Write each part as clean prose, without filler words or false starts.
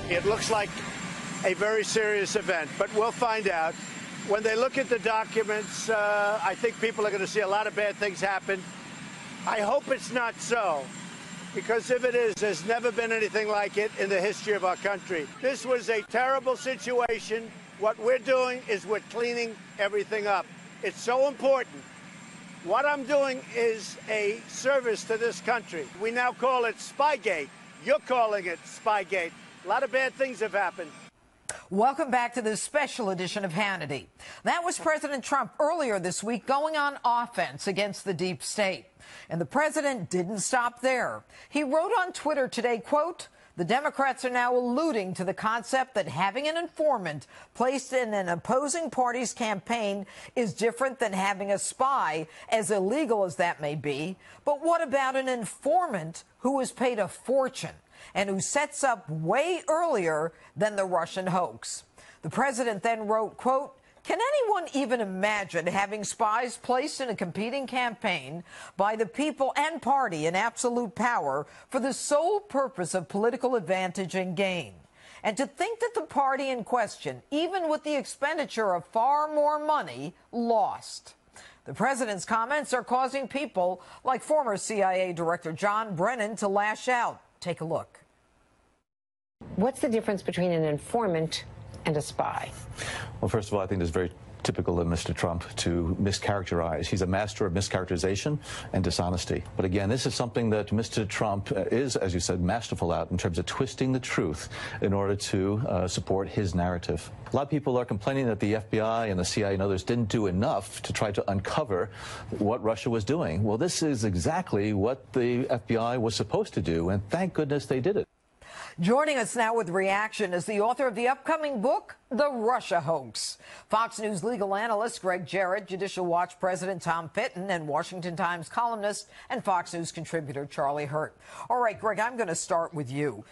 It looks like a very serious event, but we'll find out. When they look at the documents, I think people are going to see a lot of bad things happen. I hope it's not so, because if it is, there's never been anything like it in the history of our country. This was a terrible situation. What we're doing is we're cleaning everything up. It's so important. What I'm doing is a service to this country. We now call it Spygate. You're calling it Spygate. A lot of bad things have happened. Welcome back to this special edition of Hannity. That was President Trump earlier this week going on offense against the deep state. And the president didn't stop there. He wrote on Twitter today, quote, "The Democrats are now alluding to the concept that having an informant placed in an opposing party's campaign is different than having a spy, as illegal as that may be. But what about an informant who is paid a fortune and who sets up way earlier than the Russian hoax?" The president then wrote, quote, "Can anyone even imagine having spies placed in a competing campaign by the people and party in absolute power for the sole purpose of political advantage and gain? And to think that the party in question, even with the expenditure of far more money, lost." The president's comments are causing people like former CIA Director John Brennan to lash out. Take a look. What's the difference between an informant and a spy? Well, first of all, I think it's very typical of Mr. Trump to mischaracterize. He's a master of mischaracterization and dishonesty. But again, this is something that Mr. Trump is, as you said, masterful at in terms of twisting the truth in order to support his narrative. A lot of people are complaining that the FBI and the CIA and others didn't do enough to try to uncover what Russia was doing. Well, this is exactly what the FBI was supposed to do, and thank goodness they did it. Joining us now with reaction is the author of the upcoming book, The Russia Hoax. Fox News legal analyst Greg Jarrett, Judicial Watch President Tom Fitton, and Washington Times columnist and Fox News contributor Charlie Hurt. All right, Greg, I'm going to start with you.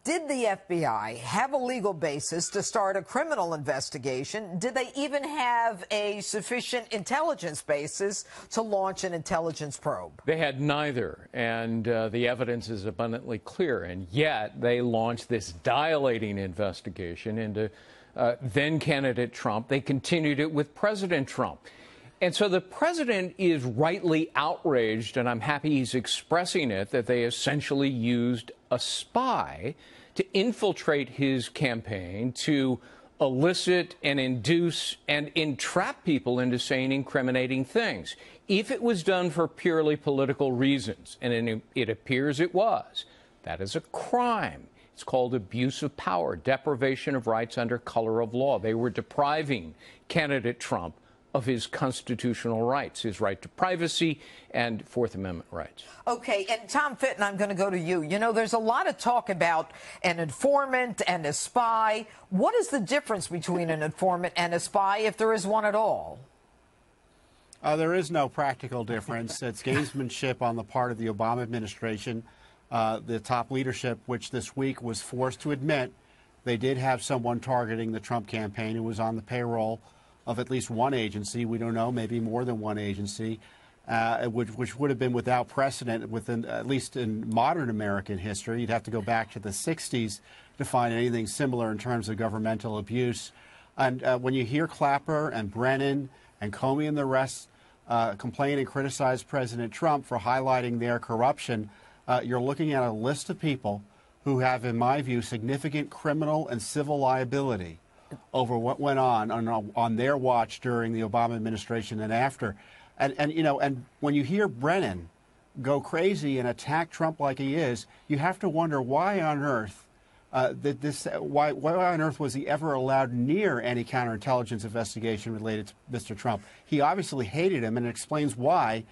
Did the FBI have a legal basis to start a criminal investigation? Did they even have a sufficient intelligence basis to launch an intelligence probe? They had neither, and the evidence is abundantly clear. And yet they launched this dilating investigation into then-candidate Trump. They continued it with President Trump. And so the president is rightly outraged, and I'm happy he's expressing it, that they essentially used a spy to infiltrate his campaign, to elicit and induce and entrap people into saying incriminating things. If it was done for purely political reasons, and it appears it was, that is a crime. It's called abuse of power, deprivation of rights under color of law. They were depriving candidate Trump of his constitutional rights, his right to privacy and Fourth Amendment rights. Okay, and Tom Fitton, I'm going to go to you. You know, there's a lot of talk about an informant and a spy. What is the difference between an informant and a spy, if there is one at all? There is no practical difference. It's gamesmanship on the part of the Obama administration. The top leadership, which this week was forced to admit they did have someone targeting the Trump campaign who was on the payroll of at least one agency. We don't know, maybe more than one agency, which would have been without precedent within, at least in modern American history. You'd have to go back to the 60s to find anything similar in terms of governmental abuse. And when you hear Clapper and Brennan and Comey and the rest complain and criticize President Trump for highlighting their corruption, you're looking at a list of people who have, in my view, significant criminal and civil liability over what went on their watch during the Obama administration and after. And you know, and when you hear Brennan go crazy and attack Trump like he is, you have to wonder why on earth why on earth was he ever allowed near any counterintelligence investigation related to Mr. Trump? He obviously hated him, and it explains why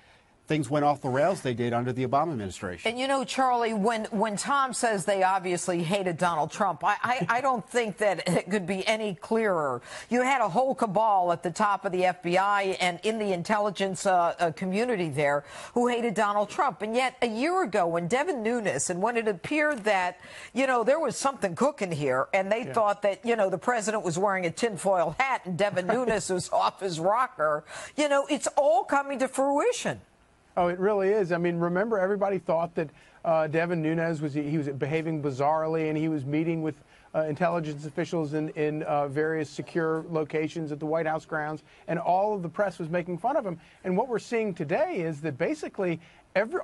things went off the rails they did under the Obama administration. And you know, Charlie, when Tom says they obviously hated Donald Trump, I don't think that it could be any clearer. You had a whole cabal at the top of the FBI and in the intelligence community there who hated Donald Trump. And yet a year ago when Devin Nunes, and when it appeared that, you know, there was something cooking here, and they thought that, you know, the president was wearing a tinfoil hat and Devin Nunes was off his rocker, you know, it's all coming to fruition. Oh, it really is. I mean, remember, everybody thought that Devin Nunes was behaving bizarrely, and he was meeting with intelligence officials in various secure locations at the White House grounds, and all of the press was making fun of him. And what we're seeing today is that basically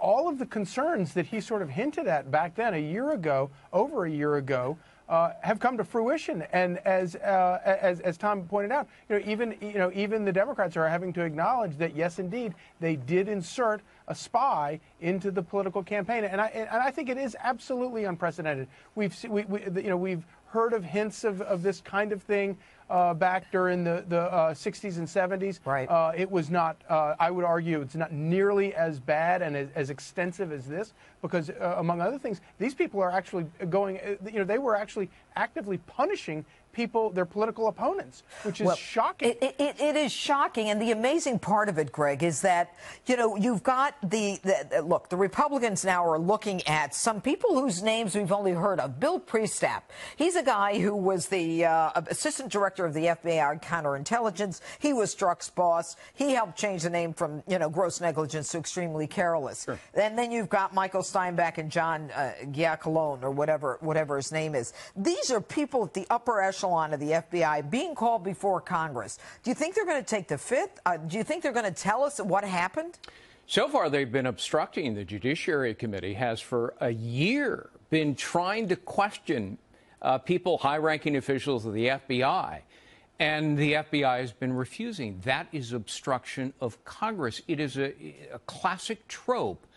all of the concerns that he sort of hinted at back then, over a year ago, have come to fruition. And as Tom pointed out, even the Democrats are having to acknowledge that yes, indeed, they did insert a spy into the political campaign, and I think it is absolutely unprecedented. We've heard of hints of this kind of thing back during the 60s and 70s. Right. It was not, I would argue, it's not nearly as bad and as extensive as this, because among other things, these people are actually they were actually actively punishing people, their political opponents, which is shocking. It is shocking, and the amazing part of it, Greg, is that you've got look. The Republicans now are looking at some people whose names we've only heard of. Bill Priestap. He's a guy who was the assistant director of the FBI counterintelligence. He was Strzok's boss. He helped change the name from gross negligence to extremely careless. Sure. And then you've got Michael Steinbeck and John Giacalone, or whatever his name is. These are people at the upper echelon of the FBI being called before Congress. Do you think they're going to take the fifth? Do you think they're going to tell us what happened? So far, they've been obstructing. The Judiciary Committee has for a year been trying to question people, high-ranking officials of the FBI, and the FBI has been refusing. That is obstruction of Congress. It is a classic trope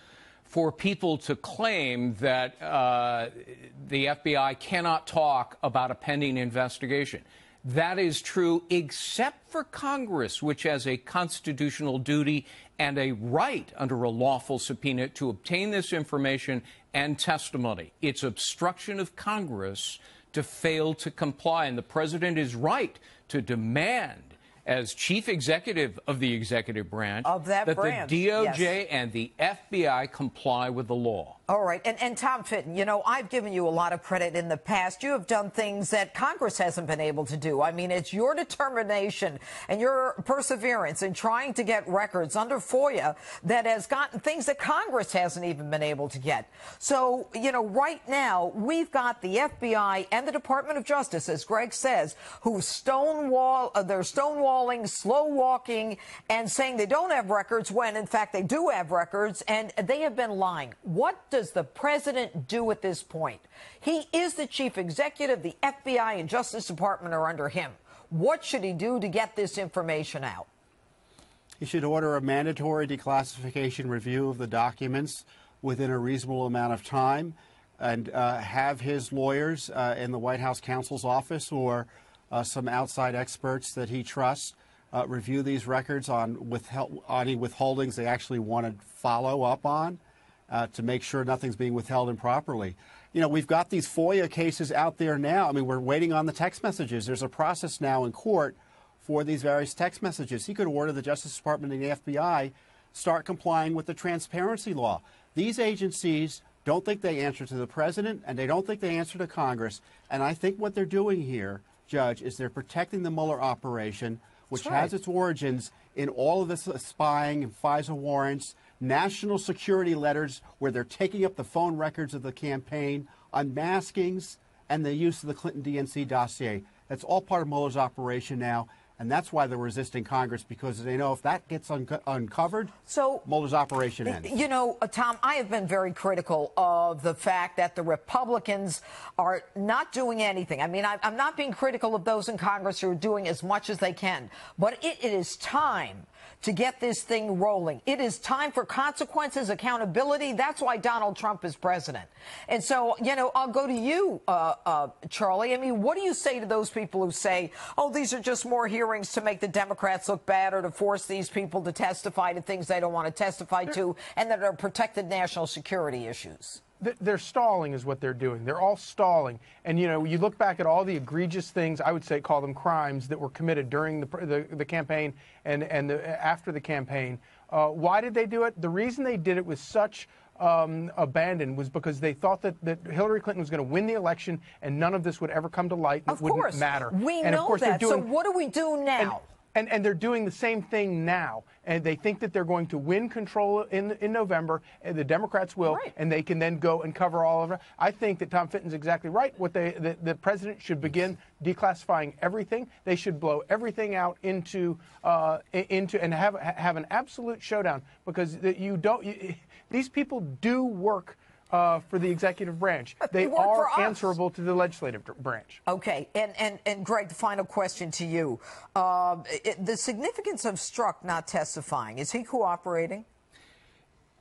for people to claim that the FBI cannot talk about a pending investigation. That is true except for Congress, which has a constitutional duty and a right under a lawful subpoena to obtain this information and testimony. It's obstruction of Congress to fail to comply, and the president is right to demand, as chief executive of the executive branch, that the DOJ and the FBI comply with the law. All right. And Tom Fitton, I've given you a lot of credit in the past. You have done things that Congress hasn't been able to do. I mean, it's your determination and your perseverance in trying to get records under FOIA that has gotten things that Congress hasn't even been able to get. So, right now, we've got the FBI and the Department of Justice, as Greg says, who they're stonewalling, slow walking, and saying they don't have records when, in fact, they do have records, and they have been lying. What does the president do at this point? He is the chief executive. The FBI and Justice Department are under him. What should he do to get this information out? He should order a mandatory declassification review of the documents within a reasonable amount of time, and have his lawyers in the White House counsel's office or some outside experts that he trusts review these records on any withholdings they actually want to follow up on. To make sure nothing's being withheld improperly. We've got these FOIA cases out there now. I mean, we're waiting on the text messages. There's a process now in court for these various text messages. He could order the Justice Department and the FBI start complying with the transparency law. These agencies don't think they answer to the president, and they don't think they answer to Congress. And I think what they're doing here, Judge, is they're protecting the Mueller operation, which has its origins in all of this spying and FISA warrants, national security letters where they're taking up the phone records of the campaign, unmaskings, and the use of the Clinton DNC dossier. That's all part of Mueller's operation now, and that's why they're resisting Congress, because they know if that gets uncovered, Mueller's operation ends. Tom, I have been very critical of the fact that the Republicans are not doing anything. I mean, I'm not being critical of those in Congress who are doing as much as they can, but it is time to get this thing rolling. It is time for consequences, accountability. That's why Donald Trump is president. And so, I'll go to you, Charlie. I mean, what do you say to those people who say, oh, these are just more hearings to make the Democrats look bad or to force these people to testify to things they don't want to testify to and that are protected national security issues? They're stalling is what they're doing. They're all stalling. And, you look back at all the egregious things, I would say call them crimes, that were committed during the campaign and after the campaign. Why did they do it? The reason they did it with such abandon was because they thought that Hillary Clinton was going to win the election and none of this would ever come to light and it wouldn't matter. We know that. So what do we do now? And they're doing the same thing now. And they think that they're going to win control in November, and the Democrats will, right, and they can then go and cover all of it. I think that Tom Fitton's exactly right. The president should begin declassifying everything. They should blow everything out into and have an absolute showdown, because these people do work for the executive branch. They are answerable to the legislative branch. Okay, and Greg, the final question to you. The significance of Strzok not testifying, is he cooperating?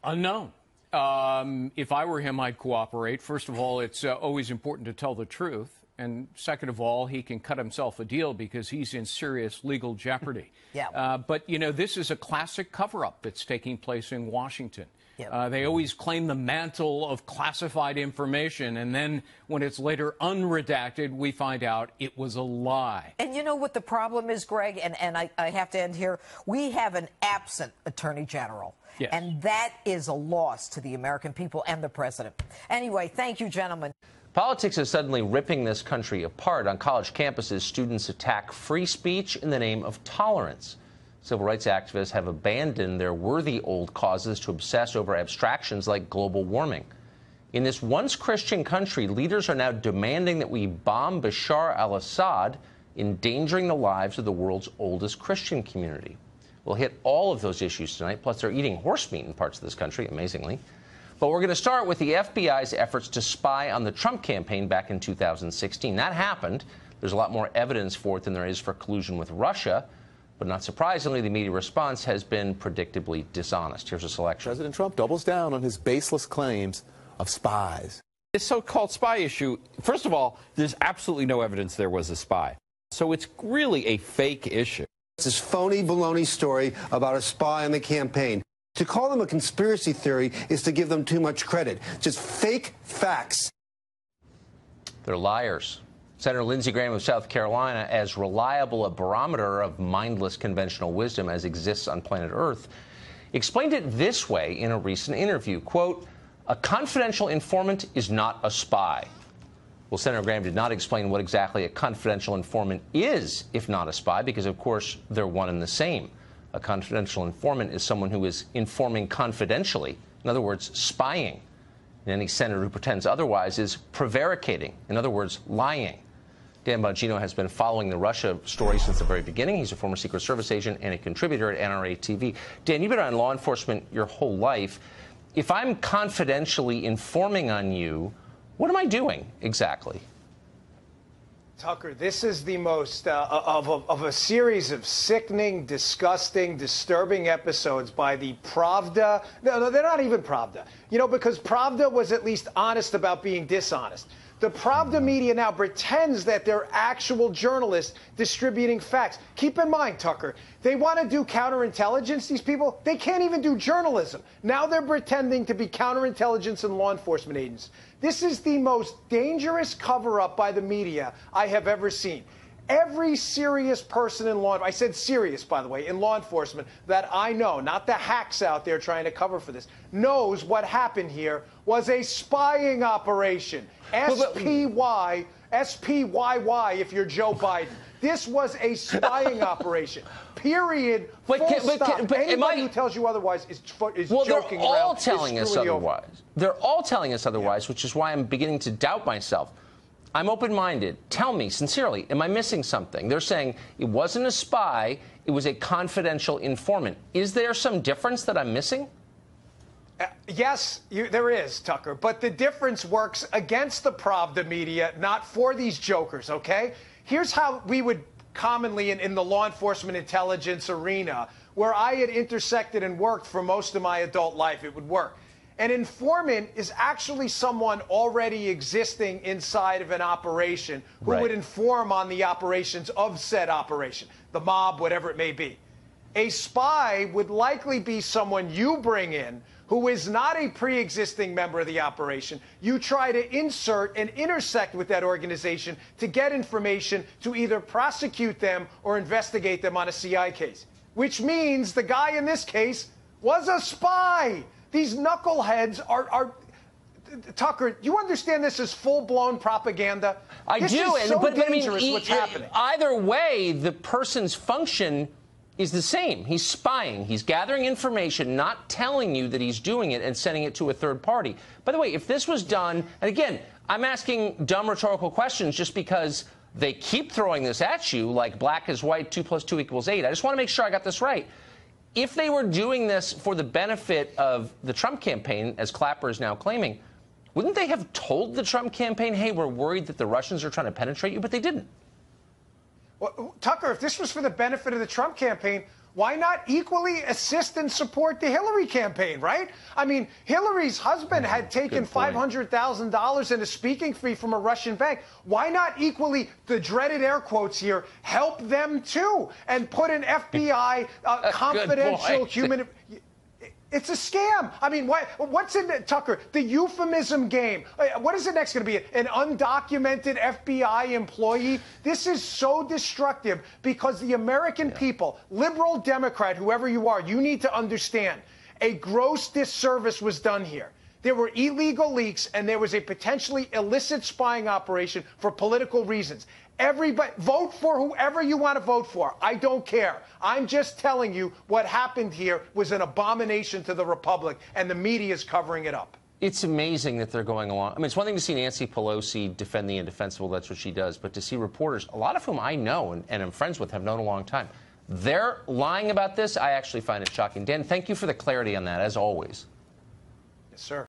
Unknown. If I were him, I'd cooperate. First of all, it's always important to tell the truth. And second of all, he can cut himself a deal because he's in serious legal jeopardy. Yeah. But, you know, this is a classic cover-up that's taking place in Washington. Yep. They always claim the mantle of classified information, and then when it's later unredacted, we find out it was a lie. And you know what the problem is, Greg? And I have to end here. We have an absent attorney general. Yes. And that is a loss to the American people and the president. Anyway, thank you, gentlemen. Politics is suddenly ripping this country apart. On college campuses, students attack free speech in the name of tolerance. Civil rights activists have abandoned their worthy old causes to obsess over abstractions like global warming. In this once Christian country, leaders are now demanding that we bomb Bashar al-Assad, endangering the lives of the world's oldest Christian community. We'll hit all of those issues tonight, plus they're eating horse meat in parts of this country, amazingly. But we're going to start with the FBI's efforts to spy on the Trump campaign back in 2016. That happened. There's a lot more evidence for it than there is for collusion with Russia. But not surprisingly, the media response has been predictably dishonest. Here's a selection. President Trump doubles down on his baseless claims of spies. This so-called spy issue, first of all, there's absolutely no evidence there was a spy. So it's really a fake issue. It's this phony baloney story about a spy on the campaign. To call them a conspiracy theory is to give them too much credit. Just fake facts. They're liars. Senator Lindsey Graham of South Carolina, as reliable a barometer of mindless conventional wisdom as exists on planet Earth, explained it this way in a recent interview, quote, "A confidential informant is not a spy." Well, Senator Graham did not explain what exactly a confidential informant is, if not a spy, because, of course, they're one and the same. A confidential informant is someone who is informing confidentially, in other words, spying. And any senator who pretends otherwise is prevaricating, in other words, lying. Dan Bongino has been following the Russia story since the very beginning. He's a former Secret Service agent and a contributor at NRA TV. Dan, you've been on law enforcement your whole life. If I'm confidentially informing on you, what am I doing exactly? Tucker, this is the most of a series of sickening, disgusting, disturbing episodes by the Pravda. No, they're not even Pravda. You know, because Pravda was at least honest about being dishonest. The Pravda media now pretends that they're actual journalists distributing facts. Keep in mind, Tucker, they want to do counterintelligence, these people. They can't even do journalism. Now they're pretending to be counterintelligence and law enforcement agents. This is the most dangerous cover-up by the media I have ever seen. Every serious person in law, I said serious, by the way, in law enforcement that I know, not the hacks out there trying to cover for this, knows what happened here was a spying operation. SPY if you're Joe Biden. This was a spying operation. Period. Full stop. Anybody who tells you otherwise is joking around. They're all telling us otherwise. They're all telling us otherwise, which is why I'm beginning to doubt myself. I'm open-minded. Tell me, sincerely, am I missing something? They're saying it wasn't a spy, it was a confidential informant. Is there some difference that I'm missing? Yes, there is, Tucker. But the difference works against the Pravda media, not for these jokers, okay? Here's how we would commonly in the law enforcement intelligence arena, where I had intersected and worked for most of my adult life, it would work. An informant is actually someone already existing inside of an operation who would inform on the operations of said operation, the mob, whatever it may be. A spy would likely be someone you bring in who is not a pre-existing member of the operation. You try to insert and intersect with that organization to get information to either prosecute them or investigate them on a CI case, which means the guy in this case was a spy. These knuckleheads are Tucker, you understand this is full-blown propaganda? I this do, is so but dangerous what's happening. Either way, the person's function is the same. He's spying. He's gathering information, not telling you that he's doing it and sending it to a third party. By the way, if this was done, and again, I'm asking dumb rhetorical questions just because they keep throwing this at you like black is white, 2 + 2 = 8. I just want to make sure I got this right. If they were doing this for the benefit of the Trump campaign, as Clapper is now claiming, wouldn't they have told the Trump campaign, hey, we're worried that the Russians are trying to penetrate you? But they didn't. Well, Tucker, if this was for the benefit of the Trump campaign, why not equally assist and support the Hillary campaign, right? I mean, Hillary's husband had taken $500,000 in a speaking fee from a Russian bank. Why not equally, the dreaded air quotes here, help them too and put an FBI confidential human... It's a scam. I mean, what's in it, Tucker? The euphemism game. What is it next going to be? An undocumented FBI employee? This is so destructive because the American people, liberal, Democrat, whoever you are, you need to understand a gross disservice was done here. There were illegal leaks and there was a potentially illicit spying operation for political reasons. Everybody, vote for whoever you want to vote for. I don't care. I'm just telling you what happened here was an abomination to the Republic, and the media is covering it up. It's amazing that they're going along. I mean, it's one thing to see Nancy Pelosi defend the indefensible. That's what she does. But to see reporters, a lot of whom I know and am friends with, have known a long time, they're lying about this. I actually find it shocking. Dan, thank you for the clarity on that, as always. Yes, sir.